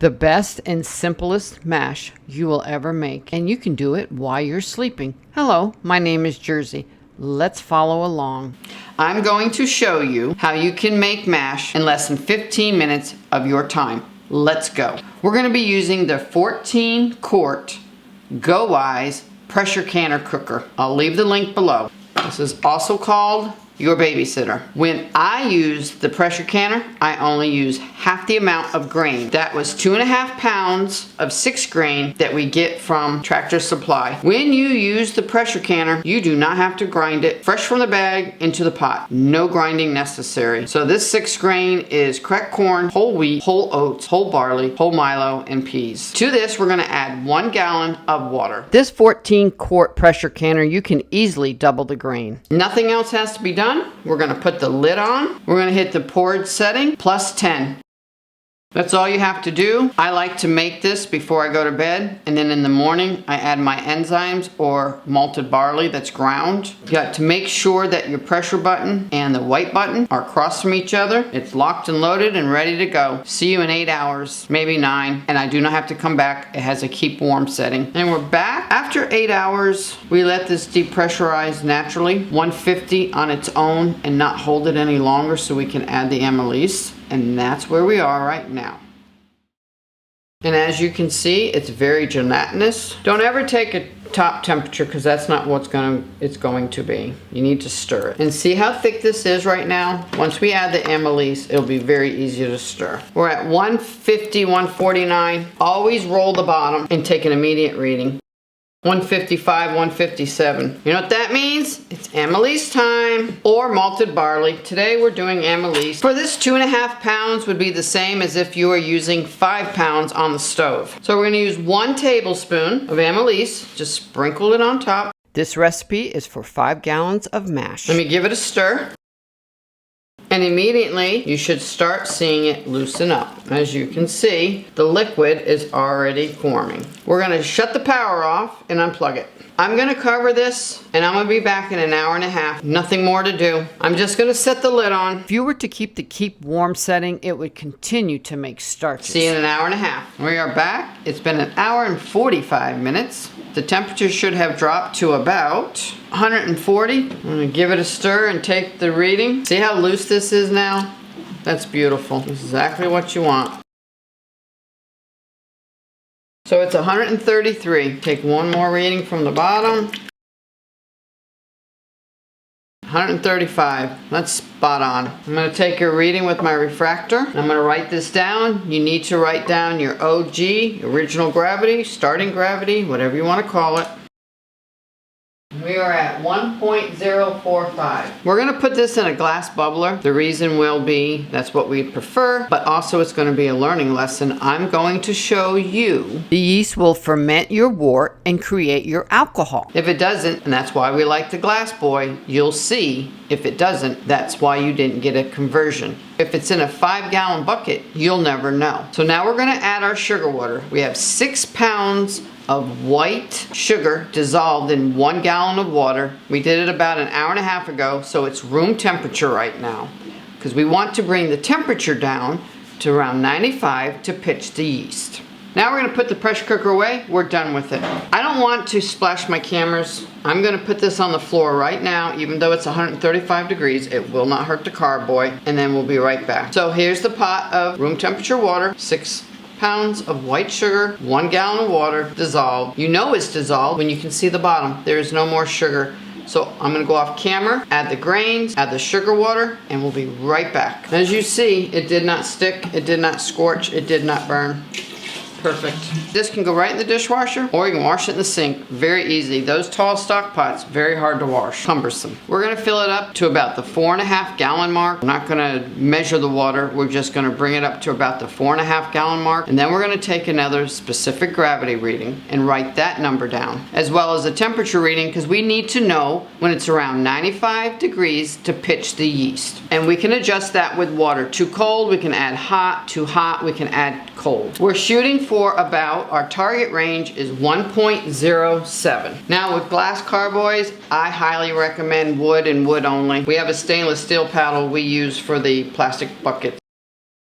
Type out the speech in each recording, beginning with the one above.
The best and simplest mash you will ever make, and you can do it while you're sleeping. Hello, my name is Jersey. Let's follow along. I'm going to show you how you can make mash in less than 15 minutes of your time. Let's go. We're going to be using the 14-quart Go Wise pressure canner cooker. I'll leave the link below. This is also called your babysitter. When I use the pressure canner, I only use half the amount of grain. That was 2.5 pounds of 6 grain that we get from Tractor Supply. When you use the pressure canner, you do not have to grind it fresh from the bag into the pot. No grinding necessary. So this 6 grain is cracked corn, whole wheat, whole oats, whole barley, whole Milo, and peas. To this, we're gonna add 1 gallon of water. This 14-quart pressure canner, you can easily double the grain. Nothing else has to be done. We're going to put the lid on. We're going to hit the poured setting plus 10. That's all you have to do. I like to make this before I go to bed, and then in the morning I add my enzymes or malted barley that's ground. You got to make sure that your pressure button and the white button are across from each other. It's locked and loaded and ready to go. See you in 8 hours, maybe 9, and I do not have to come back. It has a keep warm setting. And we're back. After 8 hours, we let this depressurize naturally, 150 on its own, and not hold it any longer so we can add the amylase. And that's where we are right now. And as you can see, it's very gelatinous. Don't ever take a top temperature because that's not what's it's going to be. You need to stir it. And see how thick this is right now? Once we add the amylase, it'll be very easy to stir. We're at 150, 149. Always roll the bottom and take an immediate reading. 155, 157. You know what that means? It's amylase time or malted barley. Today we're doing amylase. For this 2.5 pounds would be the same as if you were using 5 pounds on the stove. So we're going to use 1 tablespoon of amylase. Just sprinkle it on top. This recipe is for 5 gallons of mash. Let me give it a stir. And immediately you should start seeing it loosen up. As you can see, the liquid is already forming. We're gonna shut the power off and unplug it. I'm gonna cover this and I'm gonna be back in an hour and a half. Nothing more to do. I'm just gonna set the lid on. If you were to keep the keep warm setting, it would continue to make starches. See you in an hour and a half. We are back. It's been an hour and 45 minutes. The temperature should have dropped to about 140. I'm gonna give it a stir and take the reading. See how loose this is now? That's beautiful. This is exactly what you want. So it's 133. Take one more reading from the bottom. 135. That's spot on. I'm going to take your reading with my refractor. I'm going to write this down. You need to write down your OG, original gravity, starting gravity, whatever you want to call it. We are at 1.045. We're going to put this in a glass bubbler. The reason will be that's what we prefer, but also it's going to be a learning lesson. I'm going to show you. The yeast will ferment your wort and create your alcohol. If it doesn't, and that's why we like the glass boy, you'll see if it doesn't, that's why you didn't get a conversion. If it's in a 5-gallon bucket, you'll never know. So now we're going to add our sugar water. We have 6 pounds of white sugar dissolved in 1 gallon of water. We did it about an hour and a half ago, so it's room temperature right now because we want to bring the temperature down to around 95 to pitch the yeast. Now we're going to put the pressure cooker away. We're done with it. I don't want to splash my cameras. I'm going to put this on the floor right now, even though it's 135 degrees. It will not hurt the carboy, and then we'll be right back. So here's the pot of room temperature water, 6 pounds of white sugar, 1 gallon of water, dissolved. You know it's dissolved when you can see the bottom. There is no more sugar. So I'm gonna go off camera, add the grains, add the sugar water, and we'll be right back. As you see, it did not stick, it did not scorch, it did not burn. Perfect. This can go right in the dishwasher or you can wash it in the sink. Very easy. Those tall stock pots, very hard to wash. Cumbersome. We're going to fill it up to about the 4.5 gallon mark. We're not going to measure the water. We're just going to bring it up to about the 4.5 gallon mark. And then we're going to take another specific gravity reading and write that number down. As well as a temperature reading because we need to know when it's around 95 degrees to pitch the yeast. And we can adjust that with water. Too cold, we can add hot. Too hot, we can add cold. We're shooting for about, our target range is 1.07. Now with glass carboys, I highly recommend wood and wood only. We have a stainless steel paddle we use for the plastic bucket.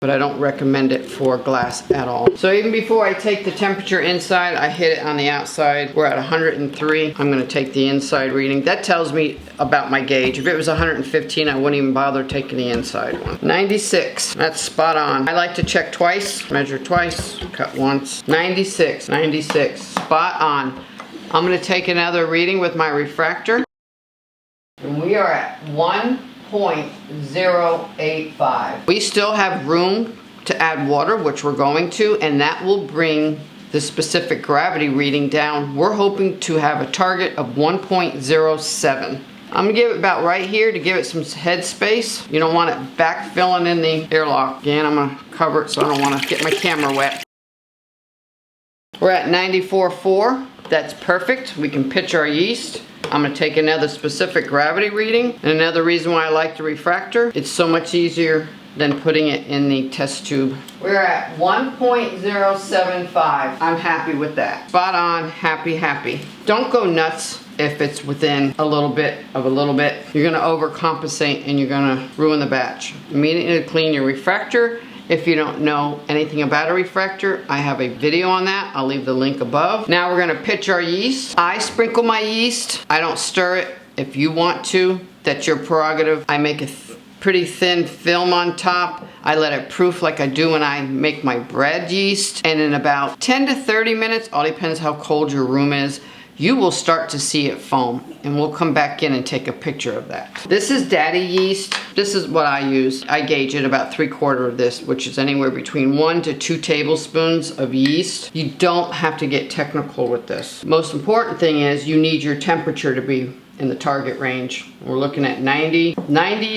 but I don't recommend it for glass at all. So even before I take the temperature inside, I hit it on the outside. We're at 103. I'm gonna take the inside reading. That tells me about my gauge. If it was 115, I wouldn't even bother taking the inside one. 96, that's spot on. I like to check twice, measure twice, cut once. 96, 96, spot on. I'm gonna take another reading with my refractor. And we are at 1.085. We still have room to add water, which we're going to, and that will bring the specific gravity reading down. We're hoping to have a target of 1.07. I'm gonna give it about right here to give it some head space. You don't want it back filling in the airlock. Again, I'm gonna cover it so I don't wanna get my camera wet. We're at 94.4. That's perfect. We can pitch our yeast. I'm gonna take another specific gravity reading. And another reason why I like the refractor, it's so much easier than putting it in the test tube. We're at 1.075. I'm happy with that. Spot on, happy, happy. Don't go nuts if it's within a little bit of a little bit. You're gonna overcompensate and you're gonna ruin the batch. Immediately clean your refractor. If you don't know anything about a refractor, I have a video on that. I'll leave the link above. Now we're gonna pitch our yeast. I sprinkle my yeast. I don't stir it. If you want to, that's your prerogative. I make a pretty thin film on top. I let it proof like I do when I make my bread yeast. And in about 10 to 30 minutes, all depends how cold your room is, you will start to see it foam, and we'll come back in and take a picture of that. This is daddy yeast. This is what I use. I gauge it about 3/4 of this, which is anywhere between 1 to 2 tablespoons of yeast. You don't have to get technical with this. Most important thing is you need your temperature to be in the target range. We're looking at 90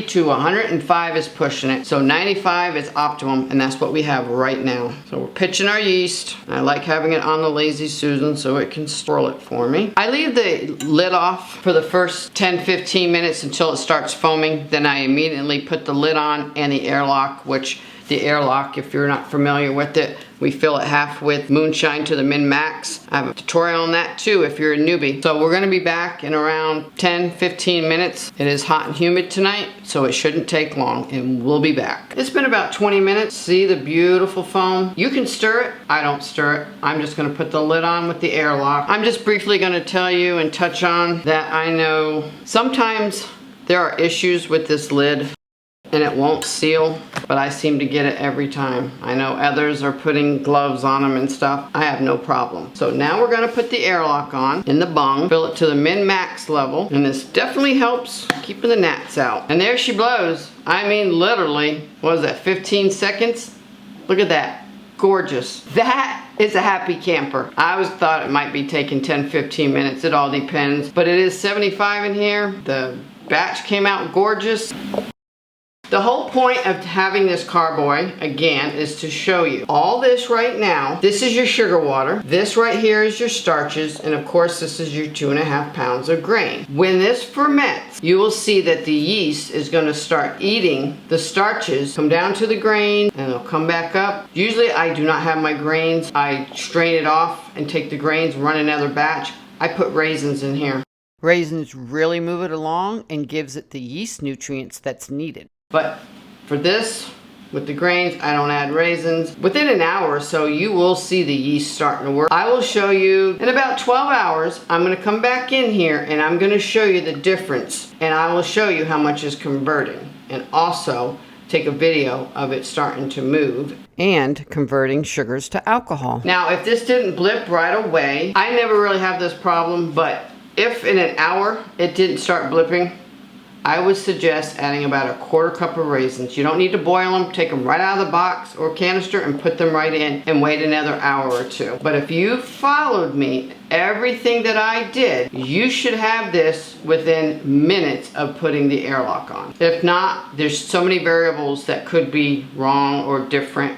to 105 is pushing it. So 95 is optimum, and that's what we have right now. So we're pitching our yeast. I like having it on the Lazy Susan so it can swirl it for me. I leave the lid off for the first 10-15 minutes until it starts foaming. Then I immediately put the lid on and the airlock, which the airlock, if you're not familiar with it, we fill it half with Moonshine to the min-max. I have a tutorial on that too if you're a newbie. So we're gonna be back in around 10-15 minutes. It is hot and humid tonight, so it shouldn't take long, and we'll be back. It's been about 20 minutes. See the beautiful foam? You can stir it. I don't stir it. I'm just gonna put the lid on with the airlock. I'm just briefly gonna tell you and touch on that I know sometimes there are issues with this lid and it won't seal, but I seem to get it every time. I know others are putting gloves on them and stuff. I have no problem. So now we're gonna put the airlock on in the bung, fill it to the min-max level, and this definitely helps keeping the gnats out. And there she blows. I mean, literally, what is that, 15 seconds? Look at that, gorgeous. That is a happy camper. I always thought it might be taking 10-15 minutes, it all depends, but it is 75 in here. The batch came out gorgeous. The whole point of having this carboy, again, is to show you all this right now. This is your sugar water. This right here is your starches. And of course, this is your 2.5 pounds of grain. When this ferments, you will see that the yeast is going to start eating the starches, come down to the grain, and they'll come back up. Usually, I do not have my grains. I strain it off and take the grains, run another batch. I put raisins in here. Raisins really move it along and gives it the yeast nutrients that's needed. But for this, with the grains, I don't add raisins. Within an hour or so, you will see the yeast starting to work. I will show you in about 12 hours, I'm gonna come back in here and I'm gonna show you the difference. And I will show you how much is converting. And also take a video of it starting to move. And converting sugars to alcohol. Now, if this didn't blip right away, I never really have this problem, but if in an hour it didn't start blipping, I would suggest adding about a 1/4 cup of raisins. You don't need to boil them. Take them right out of the box or canister and put them right in and wait another hour or two. But if you followed me, everything that I did, you should have this within minutes of putting the airlock on. If not, there's so many variables that could be wrong or different.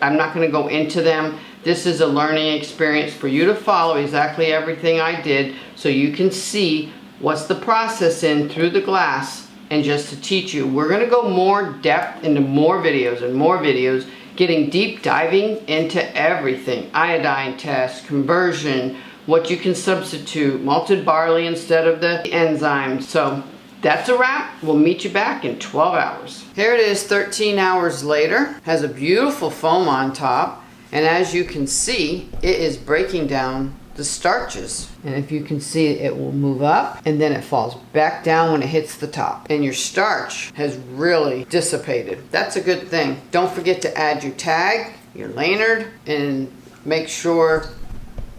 I'm not going to go into them. This is a learning experience for you to follow exactly everything I did so you can see what's the process in through the glass, and just to teach you. We're going to go more depth into more videos and more videos, getting deep diving into everything. Iodine test, conversion, what you can substitute, malted barley instead of the enzymes. So That's a wrap. We'll meet you back in 12 hours. Here it is 13 hours later. Has a beautiful foam on top. And as you can see, it is breaking down the starches. And if you can see, it will move up and then it falls back down when it hits the top. And your starch has really dissipated. That's a good thing. Don't forget to add your tag, your lanyard, and make sure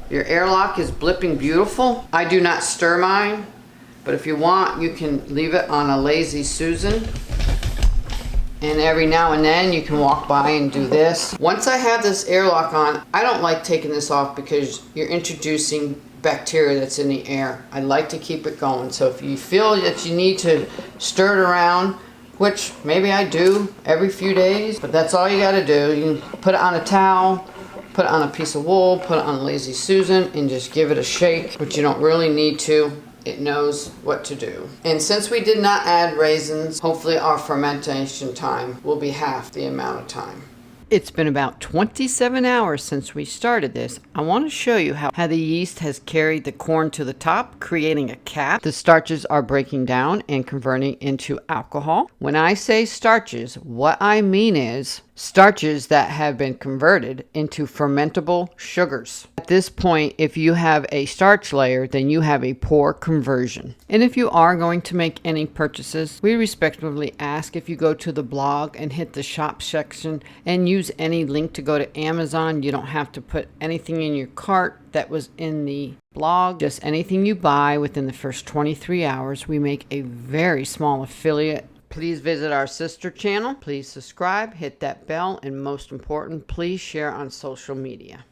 your airlock is blipping beautiful. I do not stir mine, but if you want, you can leave it on a lazy Susan. And every now and then you can walk by and do this. Once I have this airlock on, I don't like taking this off because you're introducing bacteria that's in the air. I like to keep it going. So if you feel that you need to stir it around, which maybe I do every few days, but that's all you gotta do. You can put it on a towel, put it on a piece of wool, put it on a lazy Susan, and just give it a shake, but you don't really need to. It knows what to do. And since we did not add raisins, hopefully our fermentation time will be half the amount of time. It's been about 27 hours since we started this. I want to show you how the yeast has carried the corn to the top, creating a cap. The starches are breaking down and converting into alcohol. When I say starches, what I mean is starches that have been converted into fermentable sugars. At this point, if you have a starch layer, then you have a poor conversion. And if you are going to make any purchases, we respectfully ask if you go to the blog and hit the shop section and use any link to go to Amazon. You don't have to put anything in your cart that was in the blog. Just anything you buy within the first 23 hours. We make a very small affiliate. Please visit our sister channel. Please subscribe, hit that bell, and most important, please share on social media.